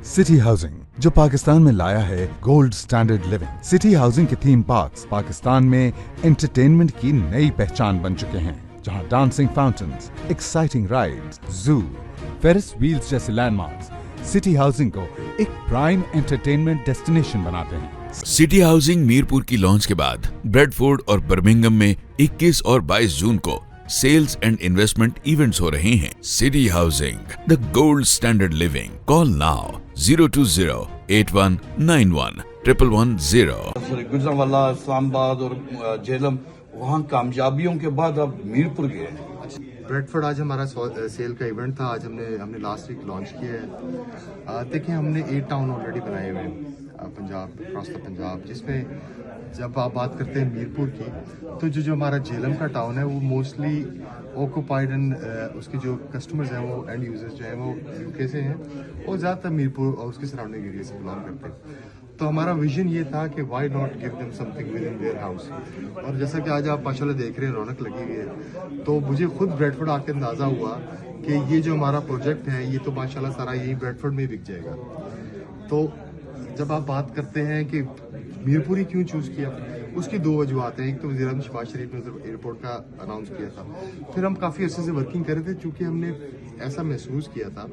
City housing जो पाकिस्तान में लाया है gold standard living. City housing के थीम पार्क्स पाकिस्तान में एंटरटेनमेंट की नई पहचान बन चुके हैं, जहां डांसिंग फाउंटेन्स, एक्साइटिंग राइड्स, जू, फेरिस व्हील्स जैसे लैंडमार्क्स सिटी हाउसिंग को एक प्राइम एंटरटेनमेंट डेस्टिनेशन बनाते हैं। सिटी हाउसिंग मीरपुर की लॉन्च के बाद ब्रेडफोर्ड और बर्मिंघम में 21 और 22 जून को सेल्स एंड इन्वेस्टमेंट इवेंट्स हो रहे हैं। City housing, the gold standard living. Call now 020-8191-11110। Gujranwala, Islamabad और झेलम, वहाँ कामयाबियों के बाद अब मीरपुर गए हैं। ब्रेडफोर्ड आज हमारा सेल का इवेंट था। आज हमने लास्ट वीक लॉन्च किया है। देखिए, हमने 8 टाउन ऑलरेडी बनाए हुए हैं पंजाब, अक्रॉस द पंजाब, जिसमें जब आप बात करते हैं मीरपुर की, तो जो हमारा झेलम का टाउन है वो मोस्टली ऑक्यूपाइड एंड उसके जो कस्टमर्स हैं वो एंड यूजर्स जो हैं वो यूके से हैं और ज़्यादातर मीरपुर और उसके सराउंडिंग एरिया से बिलोंग करते हैं। तो हमारा विजन ये था कि why not give them something with in their house. और जैसा कि आज आप माशाल्लाह देख रहे हैं, रौनक लगी हुई है, तो मुझे खुद ब्रेडफोर्ड आके अंदाज़ा हुआ कि ये जो हमारा प्रोजेक्ट है ये तो माशाल्लाह सारा यही ब्रेडफोर्ड में बिक जाएगा। तो जब आप बात करते हैं कि मीरपुर ही क्यों चूज़ किया, उसकी 2 वजूहत हैं। एक तो वज़ीर-ए-आज़म शहबाज शरीफ ने एयरपोर्ट का अनाउंस किया था, फिर हम काफ़ी अर्से से वर्किंग कर रहे थे, चूँकि हमने ऐसा महसूस किया था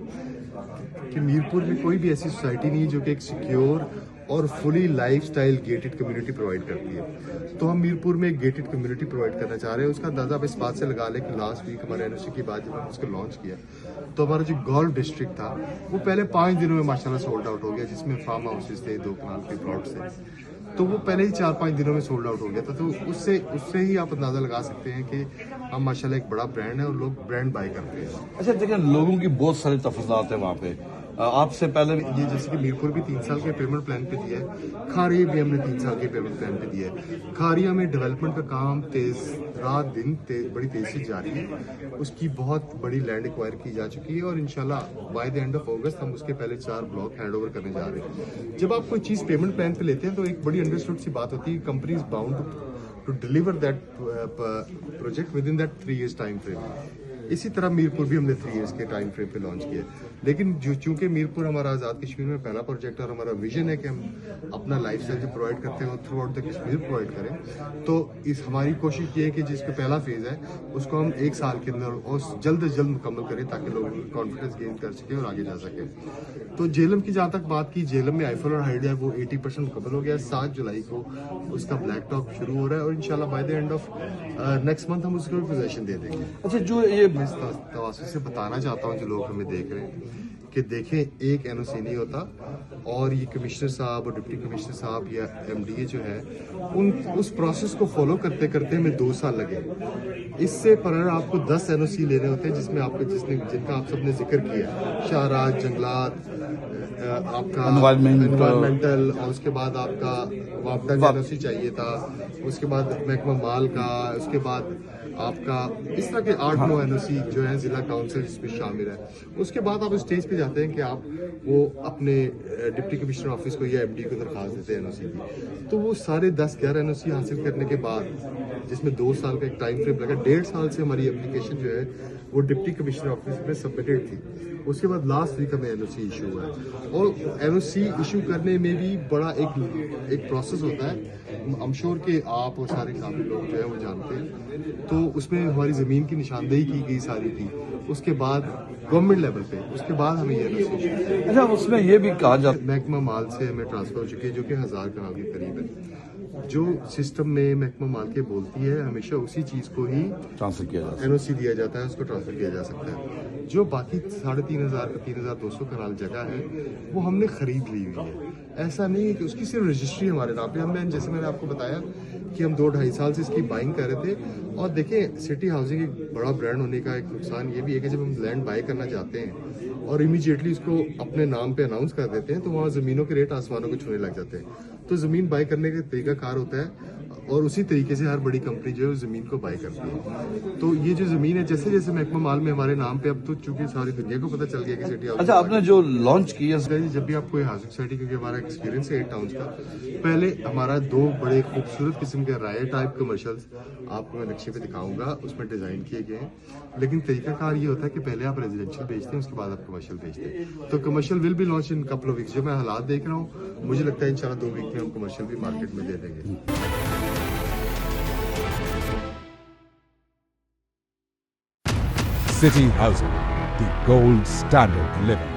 कि मीरपुर में कोई भी ऐसी सोसाइटी नहीं है जो कि एक सिक्योर और fully lifestyle gated community provide करती है। तो हम मीरपुर में एक गेटेड कम्युनिटी प्रोवाइड करना चाह रहे हैं। उसका अंदाज़ा आप इस बात से लगा लें कि लास्ट वीक हमारे एनओसी की बात जब हमने उसको लॉन्च किया, तो हमारा जो गोल्फ डिस्ट्रिक्ट था वो पहले 5 दिनों में माशाल्लाह सोल्ड आउट हो गया, जिसमें फार्म हाउसेज थे, 2 कनाल के प्लॉट्स थे, तो वो पहले ही 4-5 दिनों में सोल्ड आउट हो गया था। तो उससे ही आप अंदाज़ा लगा सकते हैं कि हम माशाल्लाह एक बड़ा ब्रांड है और लोग ब्रांड बाय करते हैं। अच्छा, देखिए लोगों की बहुत सारे तफज़ात हैं वहाँ पे। आपसे पहले ये जैसे कि मीरपुर भी 3 साल के पेमेंट प्लान पे दिया है, खारिया भी हमने 3 साल के पेमेंट प्लान पे दिया है। खारिया में डेवलपमेंट का काम रात दिन बड़ी तेज़ी से जारी है। उसकी बहुत बड़ी लैंड एक्वायर की जा चुकी है और इंशाल्लाह बाय द एंड ऑफ अगस्त हम उसके पहले 4 ब्लॉक हैंड ओवर करने जा रहे हैं। जब आप कोई चीज़ पेमेंट प्लान पे लेते हैं तो एक बड़ी अंडरस्टूड सी बात होती है, company is bound to deliver that project within that 3 years time frame. इसी तरह मीरपुर भी हमने 3 years के टाइम फ्रेम पे लॉन्च किया, लेकिन चूंकि मीरपुर हमारा आज़ाद कश्मीर में पहला प्रोजेक्ट और हमारा विजन है कि हम अपना लाइफ स्टाइल जो प्रोवाइड करते हैं वो through out the Kashmir provide करें, तो हमारी कोशिश ये है कि जिसका पहला फेज़ है उसको हम 1 साल के अंदर और जल्द से जल्द मुकम्मल करें ताकि लोग कॉन्फिडेंस गेन कर सकें और आगे जा सकें। तो झेलम की जहाँ तक बात की, झेलम में आईफल और हाइड है वो 80% मुकम्मल हो गया। 7 जुलाई को उसका ब्लैक टॉप शुरू हो रहा है और इंशाल्लाह by the end of next month हम उसको पोजीशन दे देंगे। अच्छा, जो ये मैं तवासुल से बताना चाहता हूँ जो लोग हमें देख रहे हैं कि देखें, एक एनओसी नहीं होता और ये कमिश्नर साहब और डिप्टी कमिश्नर साहब या एमडीए जो है उस प्रोसेस को फॉलो करते करते हमें 2 साल लगे। इससे पर आपको 10 एनओसी लेने होते हैं, जिसमें आपको जिनका आप सबने जिक्र किया, शाहराज, जंगलात, आपका एनवायरमेंटल, और उसके बाद आपका वापडा का एनओसी चाहिए था, उसके बाद महकमा माल का, उसके बाद आपका इस तरह के 8-9 एनओसी जो है जिला काउंसिल जिसमें शामिल है। उसके बाद आप स्टेज पे जाते हैं कि आप वो अपने डिप्टी कमिश्नर ऑफिस को या एमडी को दरखास्त देते हैं एनओसी की, तो वो सारे 10-11 एनओसी हासिल करने के बाद, जिसमें 2 साल का एक टाइम फ्रेम लगा, 1.5 साल से हमारी एप्लीकेशन जो है वो डिप्टी कमिश्नर ऑफिस में सबमिटेड थी। उसके बाद लास्ट वीक हमें एनओसी इशू हुआ है और एनओसी इशू करने में भी बड़ा एक प्रोसेस होता है। I'm sure कि आप और सारे काबिल लोग जो है वो जानते हैं। तो उसमें हमारी ज़मीन की निशानदेही की गई सारी की, उसके बाद गवर्नमेंट लेवल पे, उसके बाद हमें ये एनओसी। अच्छा, उसमें ये भी कहा जाता है महकमा माल से हमें ट्रांसफर हो चुकी है जो कि 1000 कनाल के करीब है। जो सिस्टम में महकमा माल के बोलती है हमेशा उसी चीज़ को ही ट्रांसफर किया जाता है, एनओसी दिया जाता है, उसको ट्रांसफर किया जा सकता है। जो बाकी 3500-3200 कनाल जगह है वो हमने खरीद ली हुई है। ऐसा नहीं है कि उसकी सिर्फ रजिस्ट्री हमारे नाम पे, हमने जैसे मैंने आपको बताया कि हम 2-2.5 साल से इसकी बाइंग कर रहे थे। और देखें, सिटी हाउसिंग एक बड़ा ब्रांड होने का एक नुकसान ये भी है कि जब हम लैंड बाय करना चाहते हैं और इमीडिएटली उसको अपने नाम पे अनाउंस कर देते हैं तो वहाँ ज़मीनों के रेट आसमानों को छूने लग जाते हैं। तो ज़मीन बाय करने का तरीका कार होता है, और उसी तरीके से हर बड़ी कंपनी जो है उस ज़मीन को बाय करती है। तो ये जो ज़मीन है जैसे जैसे महकमा माल में हमारे नाम पे अब तो चूंकि सारी दुनिया को पता चल गया कि सिटी हाउस। अच्छा, आपने जो लॉन्च किया जब भी आप कोई हाउसिंग सोसाइटी, क्योंकि हमारा एक्सपीरियंस है 8 टाउन्स का, पहले हमारा 2 बड़े खूबसूरत किस्म के राय टाइप कमर्शियल्स आपको मैं नक्शे पे दिखाऊंगा, उसमें डिज़ाइन किए गए हैं। लेकिन तरीकाकार ये होता है कि पहले आप रेजिडेंशियल बेचते हैं, उसके बाद आप कमर्शियल बेचते हैं। तो कमर्शियल विल भी launch in couple of weeks. जो मैं हालात देख रहा हूँ, मुझे लगता है इंशाल्लाह 2 वीक में हम कमर्शियल भी मार्केट में दे देंगे। City Housing, the gold standard living.